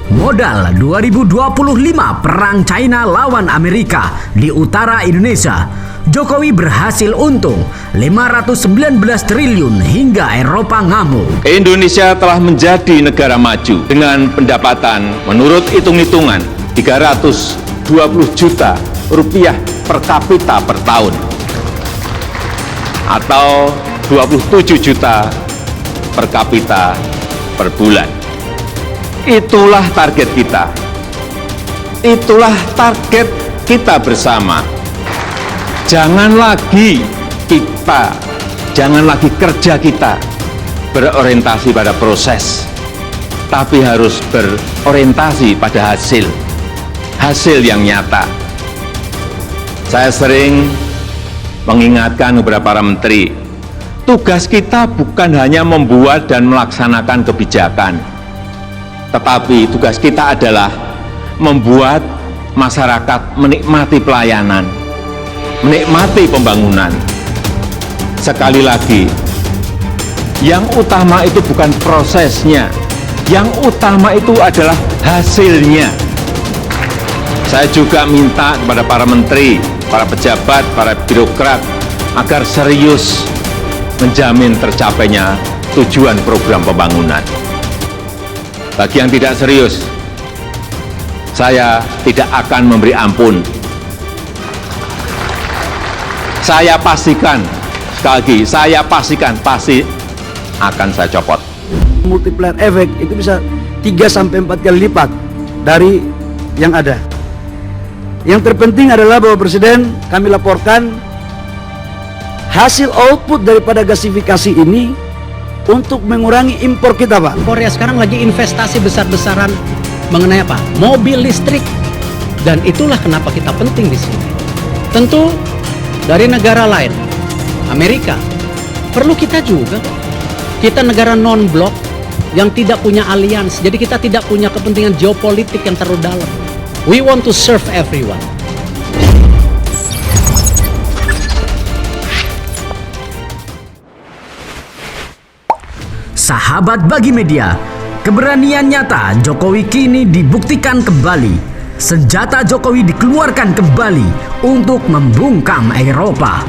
Modal 2025 Perang China lawan Amerika di utara Indonesia, Jokowi berhasil untung 519 triliun hingga Eropa ngamuk. Indonesia telah menjadi negara maju dengan pendapatan menurut hitung-hitungan 320 juta rupiah per kapita per tahun atau 27 juta per kapita per bulan. Itulah target kita. Itulah target kita bersama. Jangan lagi kerja kita berorientasi pada proses, tapi harus berorientasi pada hasil yang nyata. Saya sering mengingatkan kepada para menteri, tugas kita bukan hanya membuat dan melaksanakan kebijakan, tetapi tugas kita adalah membuat masyarakat menikmati pelayanan, menikmati pembangunan. Sekali lagi, yang utama itu bukan prosesnya, yang utama itu adalah hasilnya. Saya juga minta kepada para menteri, para pejabat, para birokrat agar serius menjamin tercapainya tujuan program pembangunan. Bagi yang tidak serius, saya tidak akan memberi ampun. Saya pastikan, sekali lagi, saya pastikan pasti akan saya copot. Multiplier efek itu bisa 3-4 kali lipat dari yang ada. Yang terpenting adalah Bapak Presiden, kami laporkan hasil output daripada gasifikasi ini untuk mengurangi impor kita, Pak. Korea sekarang lagi investasi besar-besaran mengenai apa? Mobil listrik. Dan itulah kenapa kita penting di sini. Tentu dari negara lain, Amerika, perlu kita juga. Kita negara non-blok yang tidak punya alians, jadi kita tidak punya kepentingan geopolitik yang terlalu dalam. We want to serve everyone. Sahabat bagi media, keberanian nyata Jokowi kini dibuktikan kembali. Senjata Jokowi dikeluarkan kembali untuk membungkam Eropa.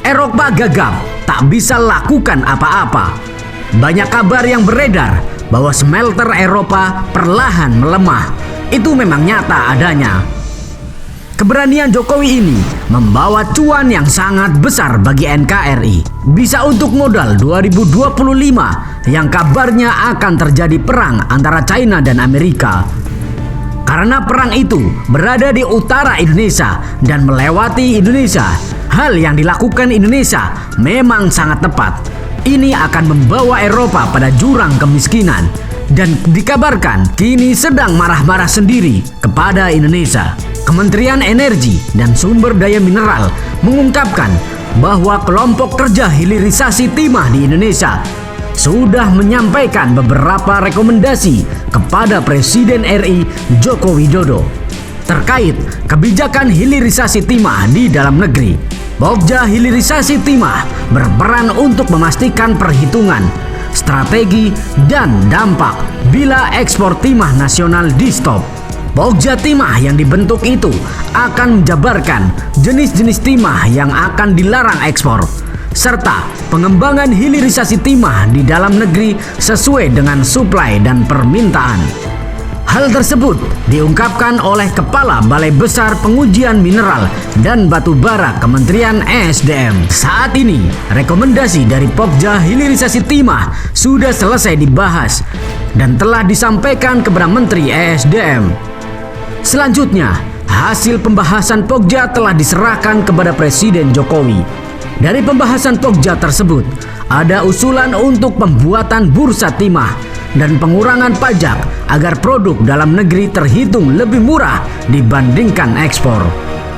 Eropa gagap, tak bisa lakukan apa-apa. Banyak kabar yang beredar bahwa smelter Eropa perlahan melemah. Itu memang nyata adanya. Keberanian Jokowi ini membawa cuan yang sangat besar bagi NKRI. Bisa untuk modal 2025 yang kabarnya akan terjadi perang antara China dan Amerika. Karena perang itu berada di utara Indonesia dan melewati Indonesia, hal yang dilakukan Indonesia memang sangat tepat. Ini akan membawa Eropa pada jurang kemiskinan dan dikabarkan kini sedang marah-marah sendiri kepada Indonesia. Kementerian Energi dan Sumber Daya Mineral mengungkapkan bahwa kelompok kerja hilirisasi timah di Indonesia sudah menyampaikan beberapa rekomendasi kepada Presiden RI Joko Widodo terkait kebijakan hilirisasi timah di dalam negeri. Pokja Hilirisasi Timah berperan untuk memastikan perhitungan, strategi, dan dampak bila ekspor timah nasional di-stop. Pokja Timah yang dibentuk itu akan menjabarkan jenis-jenis timah yang akan dilarang ekspor, serta pengembangan hilirisasi timah di dalam negeri sesuai dengan suplai dan permintaan. Hal tersebut diungkapkan oleh Kepala Balai Besar Pengujian Mineral dan Batu Bara Kementerian ESDM. Saat ini, rekomendasi dari Pokja Hilirisasi Timah sudah selesai dibahas dan telah disampaikan kepada Menteri ESDM. Selanjutnya, hasil pembahasan Pokja telah diserahkan kepada Presiden Jokowi. Dari pembahasan Pokja tersebut, ada usulan untuk pembuatan bursa timah dan pengurangan pajak agar produk dalam negeri terhitung lebih murah dibandingkan ekspor.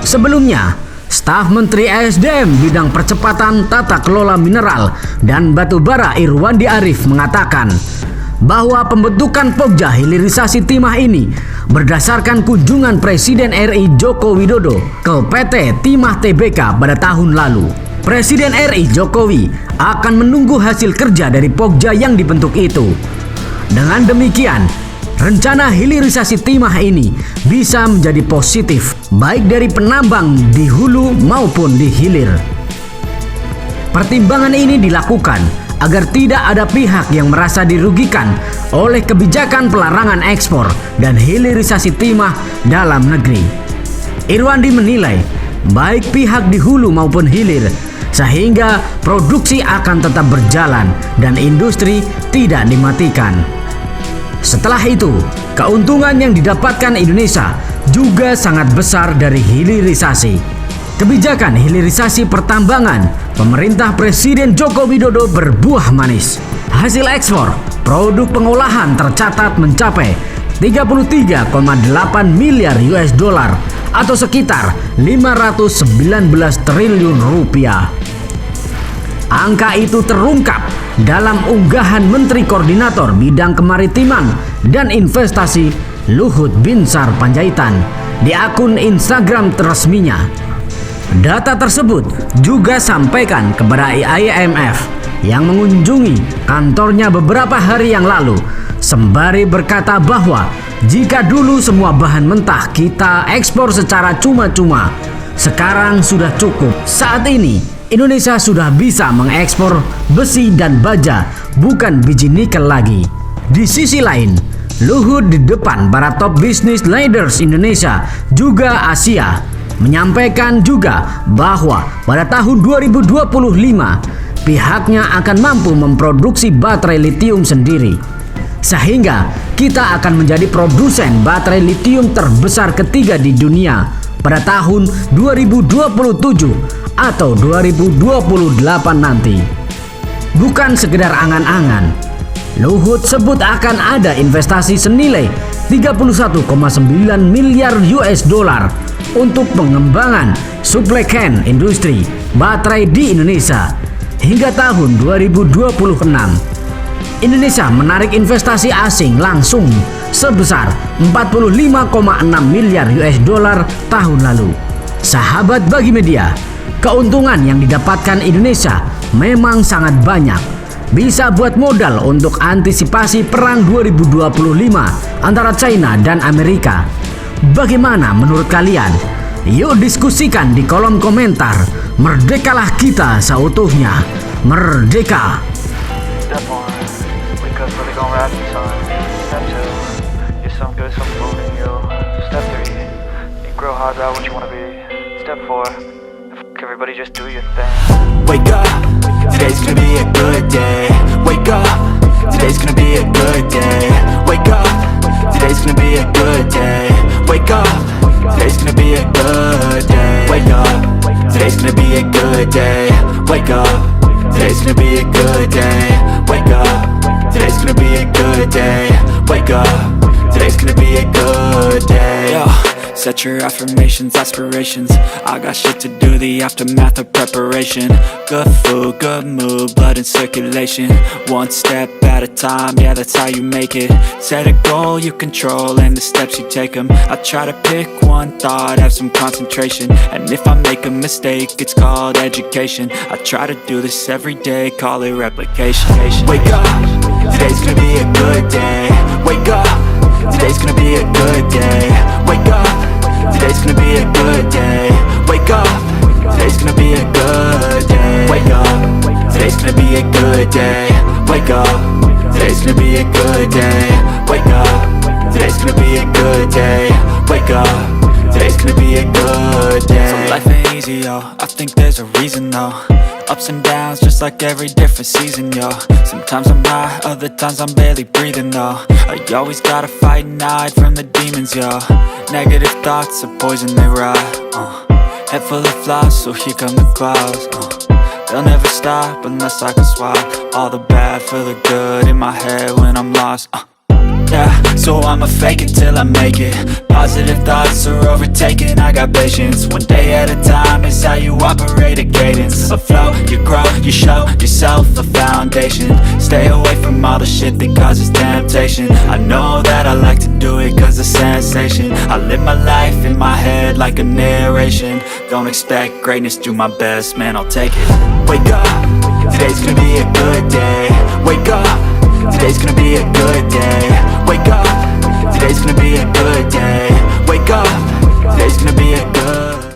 Sebelumnya, staf Menteri ESDM bidang percepatan tata kelola mineral dan batu bara Irwandi Arief mengatakan bahwa pembentukan Pokja Hilirisasi Timah ini berdasarkan kunjungan Presiden RI Joko Widodo ke PT Timah Tbk pada tahun lalu. Presiden RI Jokowi akan menunggu hasil kerja dari Pokja yang dibentuk itu. Dengan demikian, Rencana hilirisasi timah ini bisa menjadi positif baik dari penambang di hulu maupun di hilir. Pertimbangan ini dilakukan agar tidak ada pihak yang merasa dirugikan oleh kebijakan pelarangan ekspor dan hilirisasi timah dalam negeri. Irwandi menilai baik pihak di hulu maupun hilir sehingga produksi akan tetap berjalan dan industri tidak dimatikan. Setelah itu, keuntungan yang didapatkan Indonesia juga sangat besar dari hilirisasi. Kebijakan hilirisasi pertambangan pemerintah Presiden Joko Widodo berbuah manis. Hasil ekspor produk pengolahan tercatat mencapai 33,8 miliar US dollar atau sekitar 519 triliun rupiah. Angka itu terungkap dalam unggahan Menteri Koordinator Bidang Kemaritiman dan Investasi Luhut Binsar Panjaitan di akun Instagram resminya. Data tersebut juga sampaikan kepada IMF yang mengunjungi kantornya beberapa hari yang lalu, sembari berkata bahwa jika dulu semua bahan mentah kita ekspor secara cuma-cuma, sekarang sudah cukup. Saat ini Indonesia sudah bisa mengekspor besi dan baja, bukan biji nikel lagi. Di sisi lain, Luhut di depan para top business leaders Indonesia juga Asia menyampaikan juga bahwa pada tahun 2025 pihaknya akan mampu memproduksi baterai litium sendiri, sehingga kita akan menjadi produsen baterai litium terbesar ketiga di dunia pada tahun 2027 atau 2028 nanti. Bukan sekedar angan-angan, Luhut sebut akan ada investasi senilai 31,9 miliar US dollar untuk pengembangan supply chain industri baterai di Indonesia hingga tahun 2026. Indonesia menarik investasi asing langsung sebesar 45,6 miliar US dollar tahun lalu. Sahabat Bagi Media, keuntungan yang didapatkan Indonesia memang sangat banyak. Bisa buat modal untuk antisipasi perang 2025 antara China dan Amerika. Bagaimana menurut kalian? Yuk diskusikan di kolom komentar. Merdekalah kita seutuhnya. Merdeka! Step 1, wake up early, gon' rise the sun. Step 2, get some good, some food in you. Step 3, think real hard about what you wanna be. Step 4, everybody just do your thing. Wake up, today's gonna be a good day. Wake up, today's gonna be a good day. Wake up, today's gonna be a good day. Wake up, today's gonna be a good day. Wake up, today's gonna be a good day. Wake up, today's gonna be a good day. Wake up, today's gonna be a good day. Wake up, today's gonna be a good day. Yo, set your affirmations, aspirations. I got shit to do, the aftermath of preparation. Good food, good mood, blood in circulation. One step at a time, yeah, that's how you make it. Set a goal you control and the steps you take them. I try to pick one thought, have some concentration. And if I make a mistake, it's called education. I try to do this every day, call it replication. Wake up, today's gonna be a good day. Wake up, today's gonna be a good day. Wake up, today's gonna be a good day. Wake up, today's gonna be a good day. Wake up, today's gonna be a good day. Wake up, today's gonna be a good day. Wake up, today's gonna be a good day. Wake up, today's gonna be a good day. So life ain't easy, yo, I think there's a reason though. Ups and downs, just like every different season, yo. Sometimes I'm high, other times I'm barely breathing, though. I always gotta fight and hide from the demons, yo. Negative thoughts are poison, they rot. Head full of flies, so here come the clouds. They'll never stop unless I can swap all the bad for the good in my head when I'm lost. Yeah, so I'ma fake it till I make it. Positive thoughts are overtaken, I got patience. One day at a time is how you operate a cadence. A flow, you grow, you show yourself a foundation. Stay away from all the shit that causes temptation. I know that I like to do it cause it's sensation. I live my life in my head like a narration. Don't expect greatness, do my best, man, I'll take it. Wake up, today's gonna be a good day. Wake up, today's gonna be a good day. Wake up, Today's gonna be a good